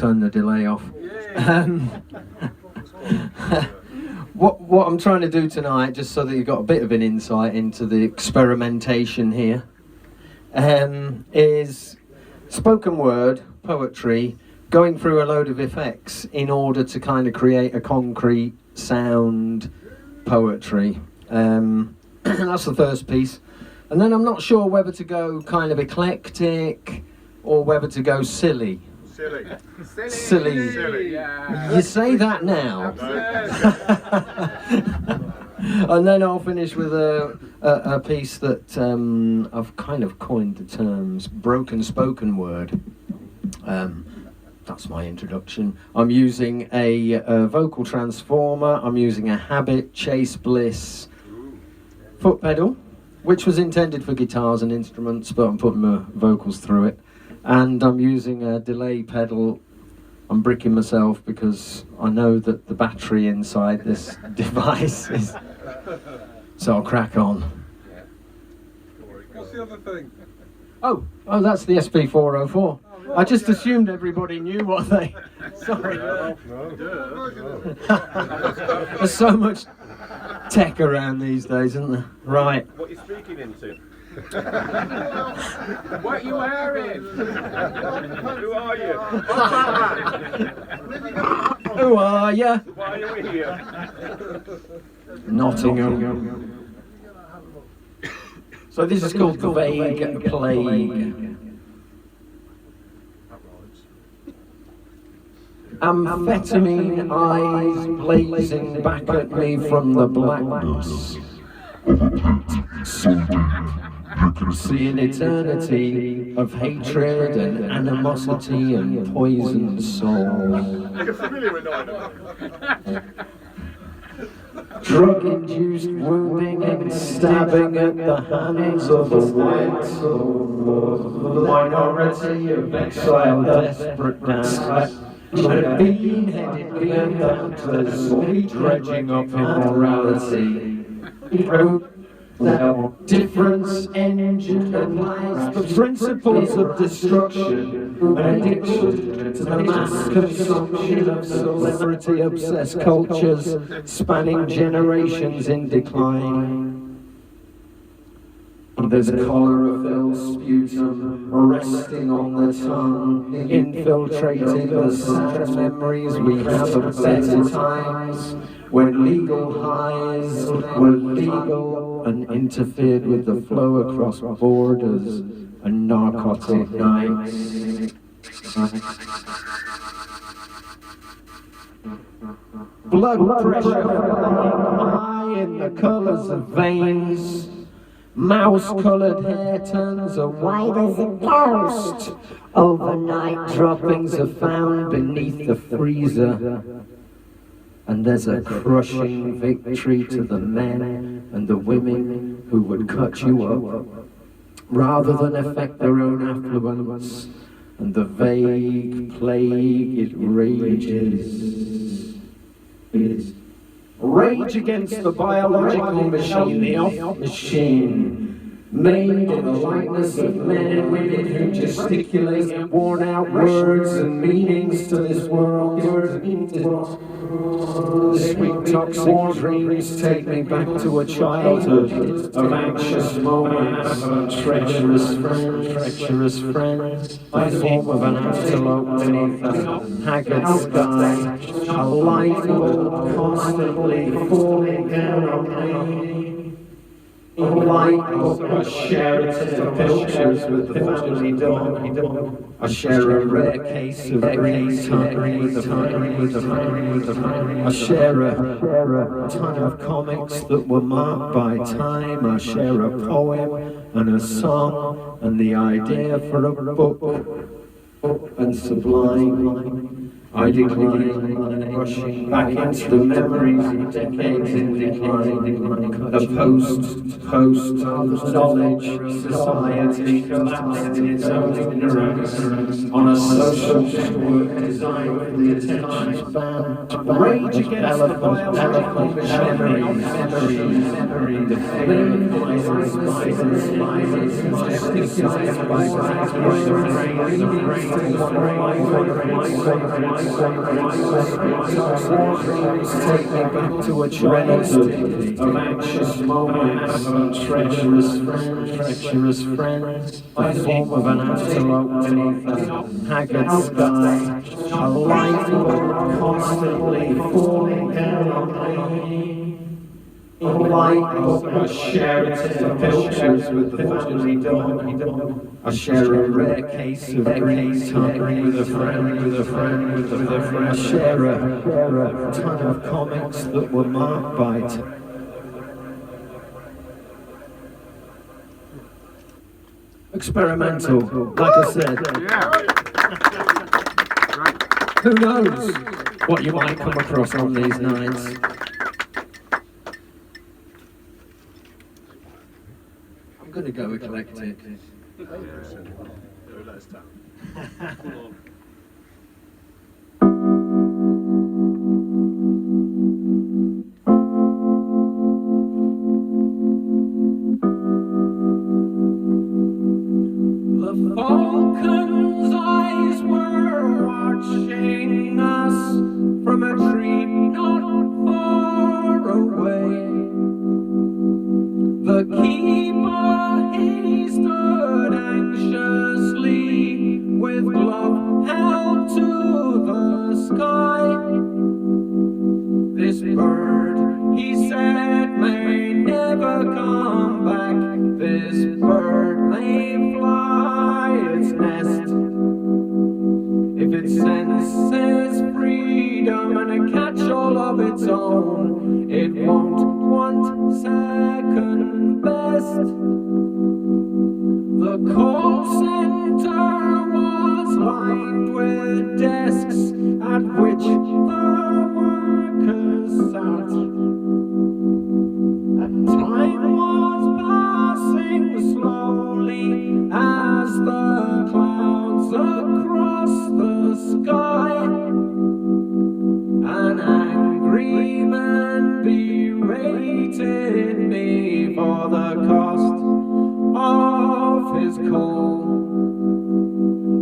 turn the delay off. What I'm trying to do tonight, just so that you've got a bit of an insight into the experimentation here, is spoken word poetry going through a load of effects in order to kind of create a concrete sound poetry. That's the first piece. And then I'm not sure whether to go kind of eclectic or whether to go silly. Silly. Yeah. You say that now. And then I'll finish with a piece that I've kind of coined the terms broken spoken word. That's my introduction. I'm using a vocal transformer. I'm using a Habit Chase Bliss foot pedal, which was intended for guitars and instruments, but I'm putting my vocals through it. And I'm using a delay pedal. I'm bricking myself because I know that the battery inside this device is... So I'll crack on. What's the other thing? Oh, that's the SP404. I just assumed everybody knew what they... Sorry. No. There's so much tech around these days, isn't there? Right. What are you speaking into? What are you wearing? Who are you? Who are ya? Why are you here? Nottingham. So this is called the Vague Plague. Amphetamine eyes blazing back at me from the blackness. Seeing eternity of hatred and animosity and poisoned souls. You're familiar with Nottingham? Drug-induced wounding and stabbing at the hands of the white minority of exiled desperate dance. And bean-headed bean-hunters dredging up immorality. That difference engine applies the principles of destruction and addiction to the mass consumption of celebrity-obsessed cultures spanning generations in decline. There's chlorophyll sputum resting on the tongue, infiltrating the sad memories we have of better times, when legal highs were legal and interfered with the flow across borders and narcotic nights. Blood pressure high in the colours of veins. Mouse-coloured hair turns as white as a ghost. Overnight droppings are found beneath the freezer. And there's a crushing victory to the men and the women who would cut you up, rather than affect their own affluence. And the vague plague, it rages. Rage against the biological machine, the off-machine, made in the likeness of men and women who gesticulate worn-out words and meanings to this world. Sweet toxic dreams take me back to a childhood of anxious moments and treacherous friends. I form of an antelope beneath a haggard sky, a light bulb constantly falling down on me. A light bulb, I share it in pictures with the family dog. I share a rare case of green tongue with the family. I share a ton of comics that were marked by time. I share a poem and a song and the idea for a book and sublime. I decline, rushing back into the memories of decades in decline. The post knowledge society collapsed in its own ignorance on a social network designed for the attention span. Rage against the biological machinery, memory, the fear of lies, skepticism by the take me back to a childhood of anxious moments and treacherous friends. I form of an antelope beneath a haggard sky, a light constantly falling down on me. In light of a share of pictures with the family dog. I share a rare case of green tongue with a friend. I share a ton of comics that were marked by experimental, like I said. Who knows what you might come across on these nights? I'm going to go eclectic. The falcon's eyes were watching us from a tree not far away. The keeper, he stood anxiously with glove held to the sky. This bird, he said, may never come back. This bird may fly its nest. If it senses freedom and a catch-all of its own, it won't want second best. The call center was lined with desks at which the workers sat. And time was passing slowly as the clouds across the sky. An angry man berated me for the cost of his call.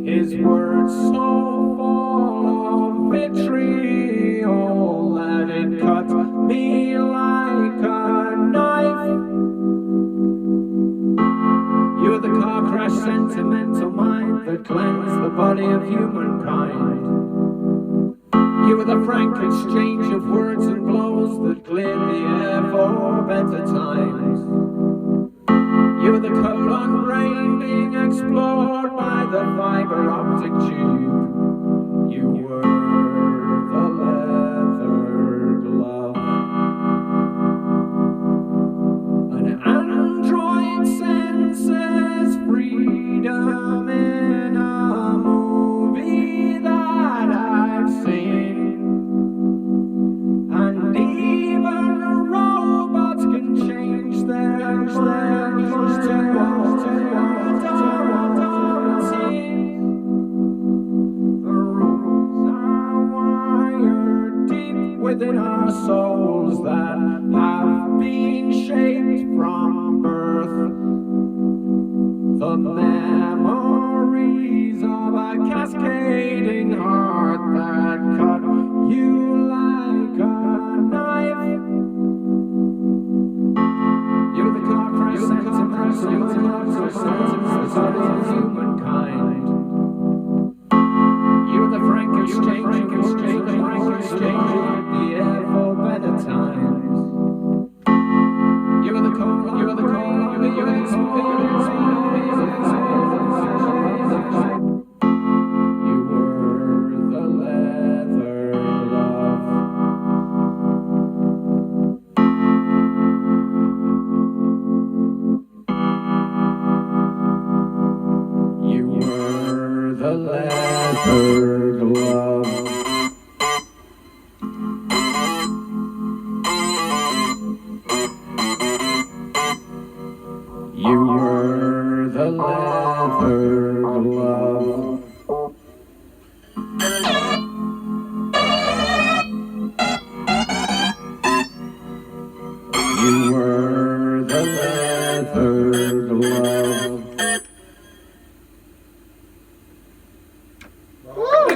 His words so full of vitriol that it cut me like a knife. You're the car crash sentimental mind that cleansed the body of humankind. You were the frank exchange of words and blows that cleared the air for better times. You were the colon brain being explored by the fiber optic tube. You were the leather glove. An android senses freedom in a movie that I've seen. And even robots can change their minds to the rules are wired deep within our souls that have been shaped from birth. The memories of a cascading heart that cut you like a knife. You're the car crash sentiment, you're the car crash sentiment of humankind. You're the frank exchange with the air for better times. You're the call, you're the call, you're the experience. You were the leather glove. You were the leather glove.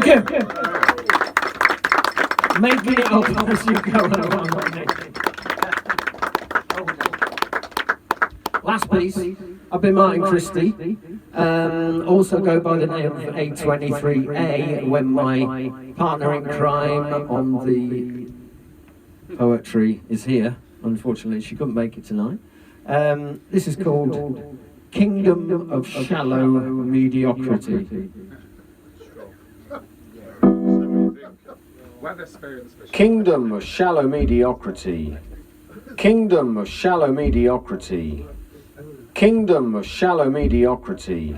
you. Making it up as you go along. Last piece, I've been Martin Christie. Also go by the name of A23A when my partner in crime on the poetry is here. Unfortunately, she couldn't make it tonight. This is called Kingdom of Shallow Mediocrity. Kingdom of shallow mediocrity. Kingdom of shallow mediocrity. Kingdom of shallow mediocrity.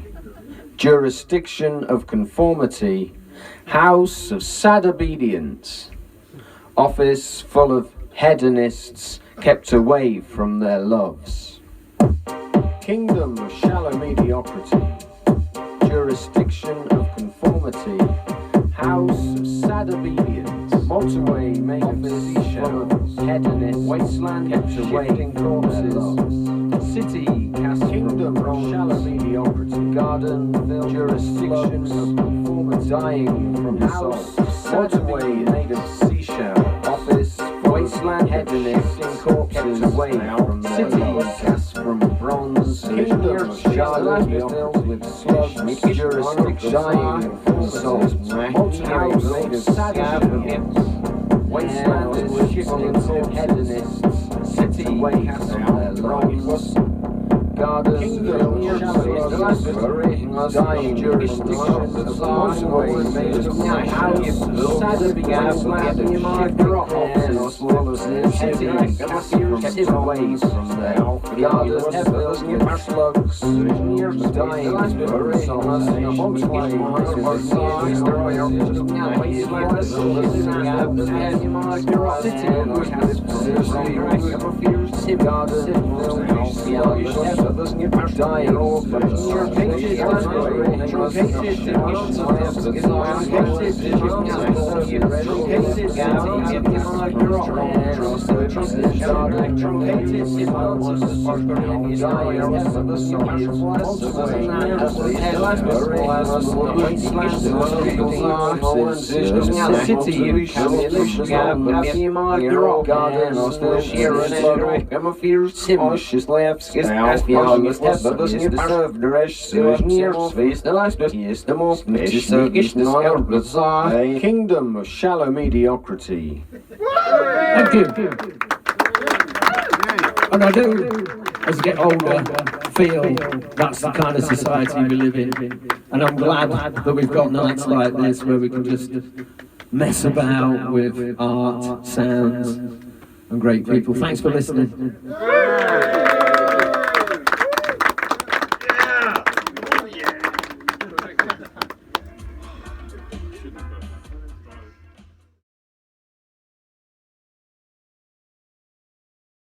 Jurisdiction of conformity. House of sad obedience. Office full of hedonists kept away from their loves. Kingdom of shallow mediocrity. Jurisdiction of conformity. House of sad obedience. Motorway made of seashell. Hedonist. Wasteland kept away from their loves. City cast kingdom of shallow mediocrity. Garden filled jurisdiction of conformity. Dying from the soul. Motorway made of seashell. Office wasteland hedonist kept away from their cities cast from bronze. Kingdom of shallow filled with slush. Jurisdiction dying from the soul. Motorway made of scabbards. Wasteland is shifting hedonists. City away cast from their lives. Garden filled dying jurisdiction of motorway made of house. Sad city kept away from their garden filled with slugs. Dying Kingdom of shallow mediocrity. Thank you. And I do, as I get older, feel that's the kind of society we live in. And I'm glad that we've got nights like this where we can just mess about with art, sounds, and great people. Thanks for listening.